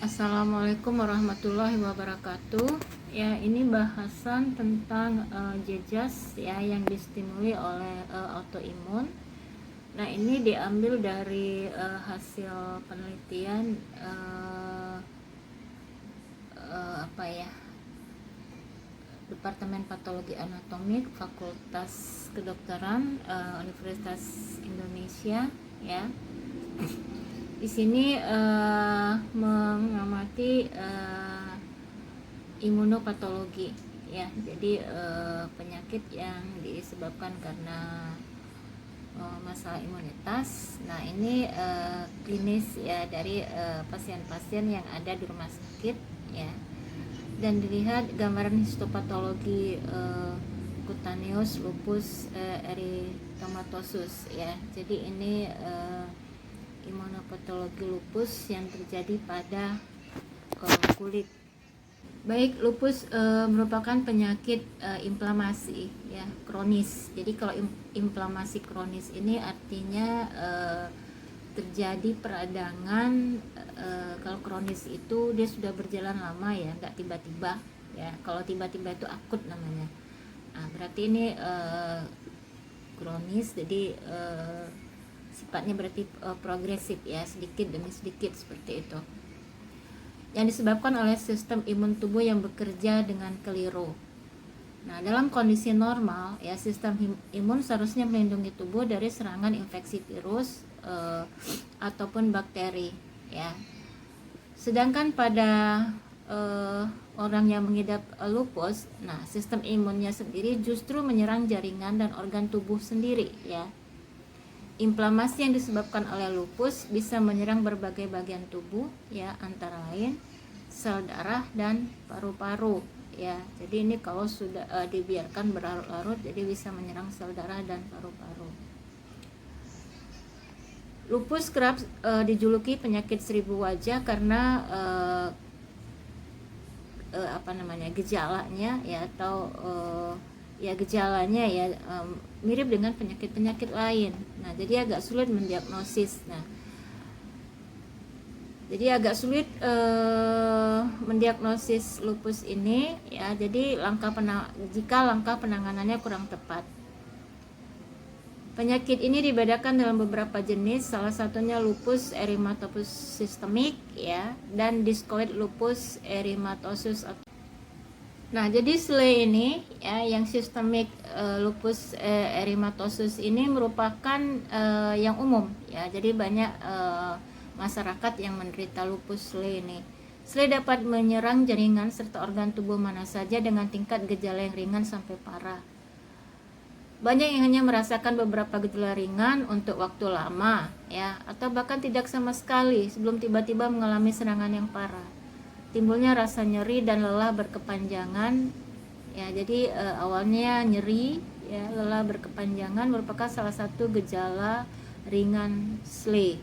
Assalamualaikum warahmatullahi wabarakatuh. Ya, ini bahasan tentang jejas ya yang distimuli oleh autoimun. Nah, ini diambil dari hasil penelitian apa ya? Departemen Patologi Anatomik Fakultas Kedokteran Universitas Indonesia ya. Di sini mengamati imunopatologi ya. Jadi penyakit yang disebabkan karena masalah imunitas. Nah, ini klinis ya dari pasien-pasien yang ada di rumah sakit ya. Dan dilihat gambaran histopatologi cutaneous lupus erythematosus ya. Jadi ini imunopatologi lupus yang terjadi pada kulit. Baik, lupus merupakan penyakit inflamasi ya, kronis. Jadi kalau inflamasi kronis ini artinya terjadi peradangan. Kalau kronis itu dia sudah berjalan lama ya, nggak tiba-tiba ya. Kalau tiba-tiba itu akut namanya. Nah, berarti ini kronis, jadi sifatnya berarti progresif ya, sedikit demi sedikit seperti itu, yang disebabkan oleh sistem imun tubuh yang bekerja dengan keliru. Nah, dalam kondisi normal ya, sistem imun seharusnya melindungi tubuh dari serangan infeksi virus ataupun bakteri ya. Sedangkan pada orang yang mengidap lupus, nah sistem imunnya sendiri justru menyerang jaringan dan organ tubuh sendiri ya. Inflamasi yang disebabkan oleh lupus bisa menyerang berbagai bagian tubuh ya, antara lain sel darah dan paru-paru ya. Jadi ini kalau sudah dibiarkan berlarut-larut, jadi bisa menyerang sel darah dan paru-paru. Lupus kerap dijuluki penyakit seribu wajah karena gejalanya ya, atau gejalanya ya mirip dengan penyakit-penyakit lain. Nah, jadi agak sulit mendiagnosis. Nah, jadi agak sulit mendiagnosis lupus ini ya. Jadi jika langkah penanganannya kurang tepat. Penyakit ini dibedakan dalam beberapa jenis, salah satunya lupus erythematosus systemic ya, dan discoid lupus erythematosus. Nah, jadi SLE ini ya, yang sistemik lupus erythematosus ini merupakan yang umum ya. Jadi banyak masyarakat yang menderita lupus SLE ini. SLE dapat menyerang jaringan serta organ tubuh mana saja dengan tingkat gejala yang ringan sampai parah. Banyak yang hanya merasakan beberapa gejala ringan untuk waktu lama ya, atau bahkan tidak sama sekali sebelum tiba-tiba mengalami serangan yang parah. Timbulnya rasa nyeri dan lelah berkepanjangan ya. Jadi awalnya nyeri ya, lelah berkepanjangan merupakan salah satu gejala ringan SLE.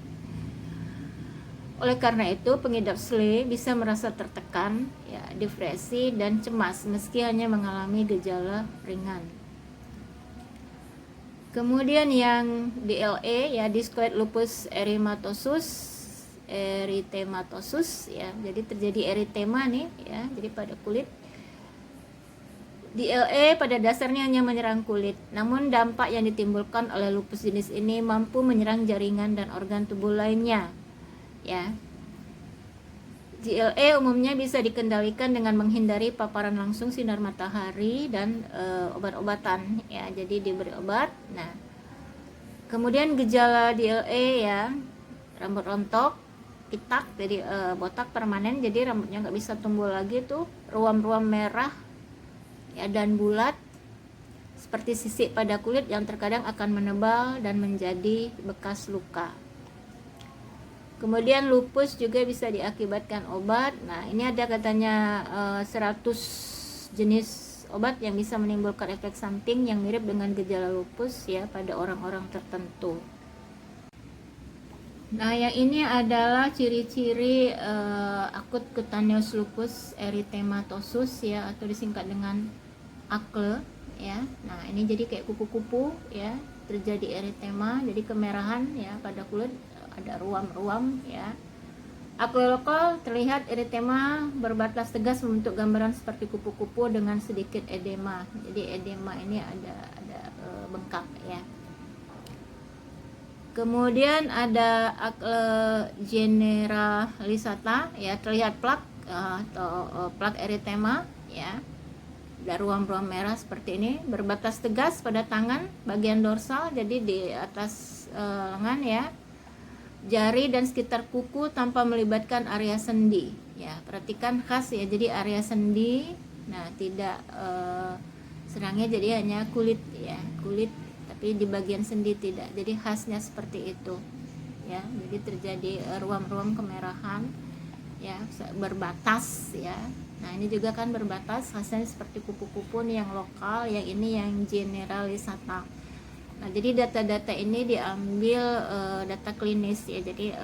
Oleh karena itu, pengidap SLE bisa merasa tertekan ya, depresi dan cemas meski hanya mengalami gejala ringan. Kemudian yang DLE ya, discoid lupus erythematosus ya. Jadi terjadi eritema nih ya, jadi pada kulit. DLE pada dasarnya hanya menyerang kulit, namun dampak yang ditimbulkan oleh lupus jenis ini mampu menyerang jaringan dan organ tubuh lainnya ya. DLE umumnya bisa dikendalikan dengan menghindari paparan langsung sinar matahari dan obat-obatan ya. Jadi diberi obat. Nah, kemudian gejala DLE ya, rambut rontok, pitak, jadi botak permanen, jadi rambutnya nggak bisa tumbuh lagi tuh, ruam-ruam merah ya dan bulat seperti sisik pada kulit yang terkadang akan menebal dan menjadi bekas luka. Kemudian lupus juga bisa diakibatkan obat. Nah, ini ada katanya 100 jenis obat yang bisa menimbulkan efek samping yang mirip dengan gejala lupus ya pada orang-orang tertentu. Nah, yang ini adalah ciri-ciri akut cutaneous lupus erythematosus ya, atau disingkat dengan ACLE ya. Nah, ini jadi kayak kupu-kupu ya, terjadi eritema, jadi kemerahan ya pada kulit, ada ruam-ruam ya. Aqua lokal terlihat eritema berbatas tegas membentuk gambaran seperti kupu-kupu dengan sedikit edema. Jadi edema ini ada bengkak ya. Kemudian ada generalisata ya, terlihat plak atau plak eritema ya. Ada ruam-ruam merah seperti ini berbatas tegas pada tangan bagian dorsal, jadi di atas lengan ya, jari dan sekitar kuku tanpa melibatkan area sendi ya. Perhatikan khas ya, jadi area sendi nah tidak serangnya, jadi hanya kulit ya, kulit, tapi di bagian sendi tidak, jadi khasnya seperti itu ya. Jadi terjadi ruam-ruam kemerahan ya, berbatas ya. Nah ini juga kan berbatas, khasnya seperti kupu-kupu nih yang lokal, yang ini yang generalisata. Nah, jadi data-data ini diambil data klinis ya, jadi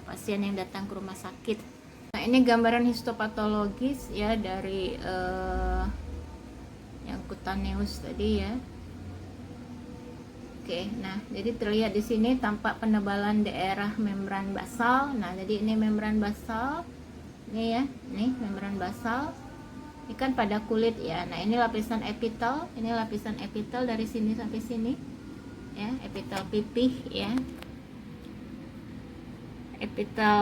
pasien yang datang ke rumah sakit. Nah, ini gambaran histopatologis ya dari yang cutaneous tadi ya. Oke, nah jadi terlihat di sini tampak penebalan daerah membran basal. Nah, jadi ini membran basal. Ini ya, ini membran basal. Ini kan pada kulit ya. Nah, ini lapisan epitel, ini lapisan epitel dari sini sampai sini. Ya, epitel pipih ya, epitel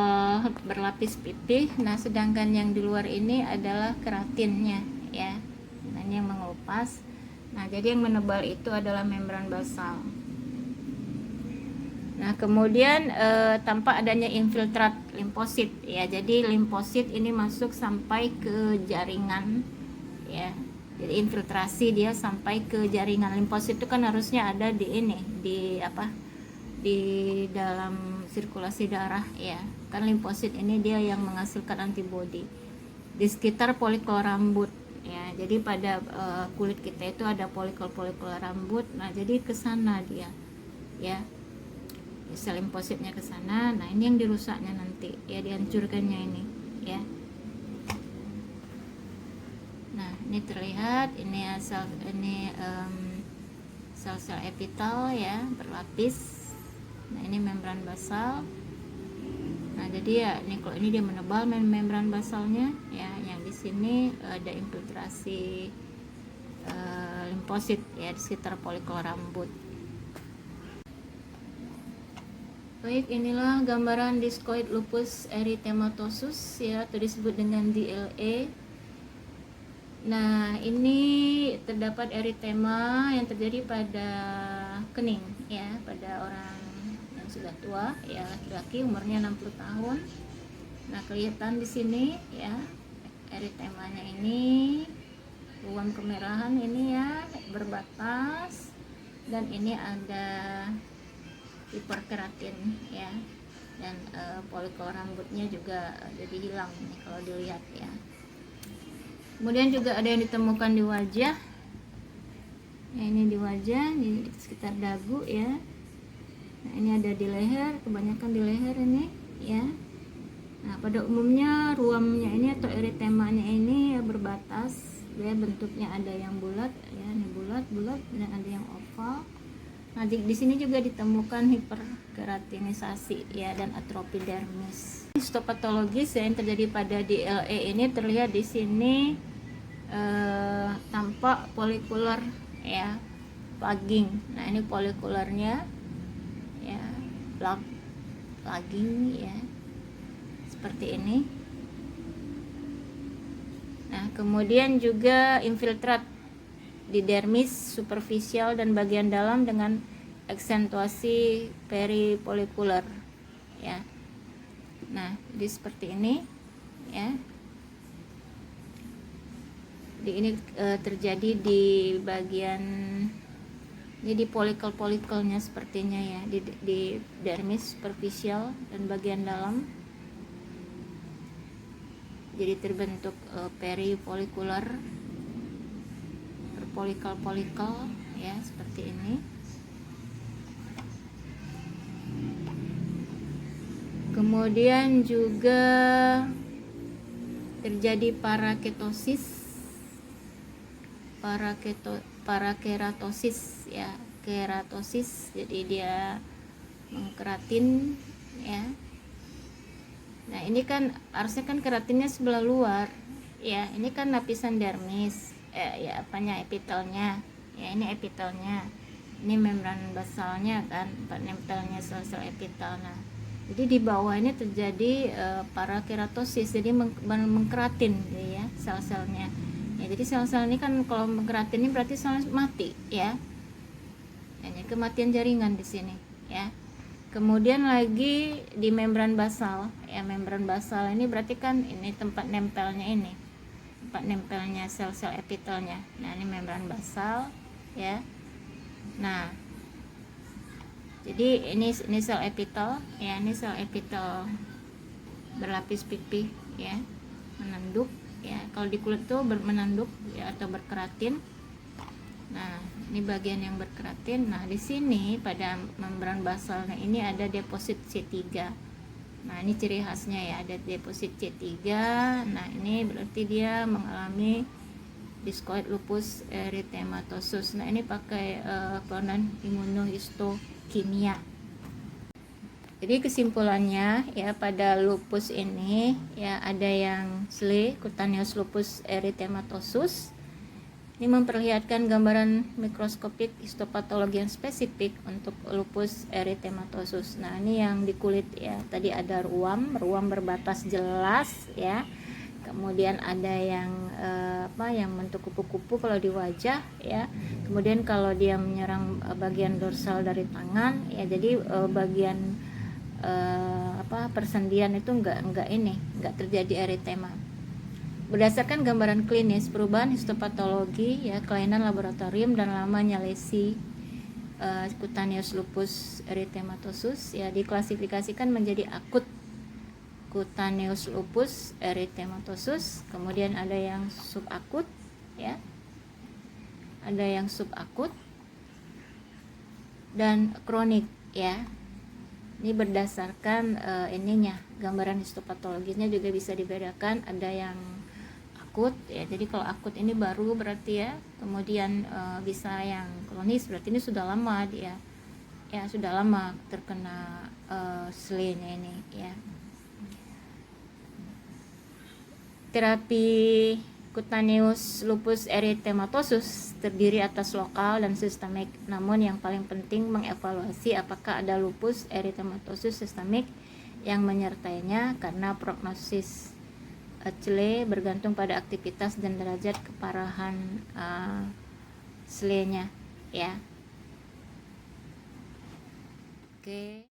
berlapis pipih. Nah sedangkan yang di luar ini adalah keratinnya ya, nah ini yang mengelupas. Nah jadi yang menebal itu adalah membran basal. Nah kemudian tampak adanya infiltrat limfosit ya, jadi limfosit ini masuk sampai ke jaringan ya. Jadi infiltrasi dia sampai ke jaringan. Limfosit itu kan harusnya ada di ini, di apa? Di dalam sirkulasi darah ya. Kan limfosit ini dia yang menghasilkan antibodi di sekitar folikel rambut ya. Jadi pada kulit kita itu ada folikel rambut. Nah, jadi ke sana dia ya. Sel limfositnya ke sana. Nah, ini yang dirusaknya nanti ya, dihancurkannya ini ya. Nah ini terlihat ini sel, ini sel-sel epitel ya, berlapis. Nah ini membran basal. Nah jadi ya ini kalau ini dia menebal membran basalnya ya, yang di sini ada infiltrasi limfosit ya di sekitar folikel rambut. Baik, inilah gambaran discoid lupus erythematosus ya, atau disebut dengan DLE. Nah, ini terdapat eritema yang terjadi pada kening ya, pada orang yang sudah tua ya, laki-laki umurnya 60 tahun. Nah, kelihatan di sini ya, eritemanya ini, ruam kemerahan ini ya, berbatas, dan ini ada hiperkeratin ya, dan folikel rambutnya juga jadi hilang nih kalau dilihat ya. Kemudian juga ada yang ditemukan di wajah. Nah, ini di wajah, di sekitar dagu ya. Nah, ini ada di leher, kebanyakan di leher ini ya. Nah, pada umumnya ruamnya ini atau eritemanya ini ya berbatas. Dia bentuknya ada yang bulat ya, ini bulat, dan ada yang oval. Nah, di sini juga ditemukan hiperkeratinisasi ya, dan atrofi dermis. Histopatologis yang terjadi pada DLE ini terlihat di sini tampak folikular ya, plugging. Nah ini folikularnya ya, plugging ya, seperti ini. Nah kemudian juga infiltrat di dermis superficial dan bagian dalam dengan aksentuasi perifolikular ya. Nah jadi seperti ini ya. Ini terjadi di bagian ini, di folikel-folikelnya sepertinya ya, di dermis superficial dan bagian dalam. Jadi terbentuk perifolikular, berfolikel-folikel ya, seperti ini. Kemudian juga terjadi parakeratosis ya, keratosis, jadi dia mengkeratin ya. Nah, ini kan harusnya kan keratinnya sebelah luar. Ya, ini kan lapisan dermis. Ya apanya, epitelnya. Ya, ini epitelnya. Ini membran basalnya kan, tempat nempelnya sel-sel epitel. Nah, jadi di bawah ini terjadi parakeratosis, jadi mengkeratin ya sel-selnya. Ya, jadi sel-sel ini kan kalau mengkeratin ini berarti sel mati ya. Ini kematian jaringan di sini ya. Kemudian lagi di membran basal ya, membran basal ini berarti kan ini tempat nempelnya, ini tempat nempelnya sel-sel epitelnya. Nah, ini membran basal ya. Nah, jadi ini sel epitel ya, ini sel epitel berlapis pipih ya, menanduk ya. Kalau di kulit tuh menanduk ya atau berkeratin. Nah, ini bagian yang berkeratin. Nah, di sini pada membran basalnya ini ada deposit C3. Nah, ini ciri khasnya ya, ada deposit C3. Nah, ini berarti dia mengalami discoid lupus erythematosus. Nah, ini pakai penanganan imunohistokimia. Jadi kesimpulannya ya, pada lupus ini ya ada yang SLE, cutaneous lupus erythematosus. Ini memperlihatkan gambaran mikroskopik histopatologi yang spesifik untuk lupus erythematosus. Nah, ini yang di kulit ya. Tadi ada ruam berbatas jelas ya. Kemudian ada yang yang bentuk kupu-kupu kalau di wajah ya. Kemudian kalau dia menyerang bagian dorsal dari tangan ya, jadi bagian persendian itu enggak terjadi eritema. Berdasarkan gambaran klinis, perubahan histopatologi ya, kelainan laboratorium dan lamanya lesi cutaneous lupus erythematosus ya diklasifikasikan menjadi akut cutaneous lupus erythematosus. Kemudian ada yang subakut ya, ada yang subakut dan kronik ya. Ini berdasarkan ininya, gambaran histopatologinya juga bisa dibedakan. Ada yang akut ya, jadi kalau akut ini baru berarti ya. Kemudian bisa yang kronis, berarti ini sudah lama dia ya, sudah lama terkena SLE-nya ini ya. Terapi cutaneous lupus erythematosus terdiri atas lokal dan sistemik. Namun yang paling penting mengevaluasi apakah ada lupus erythematosus sistemik yang menyertainya, karena prognosis SLE bergantung pada aktivitas dan derajat keparahan SLE-nya ya. Oke.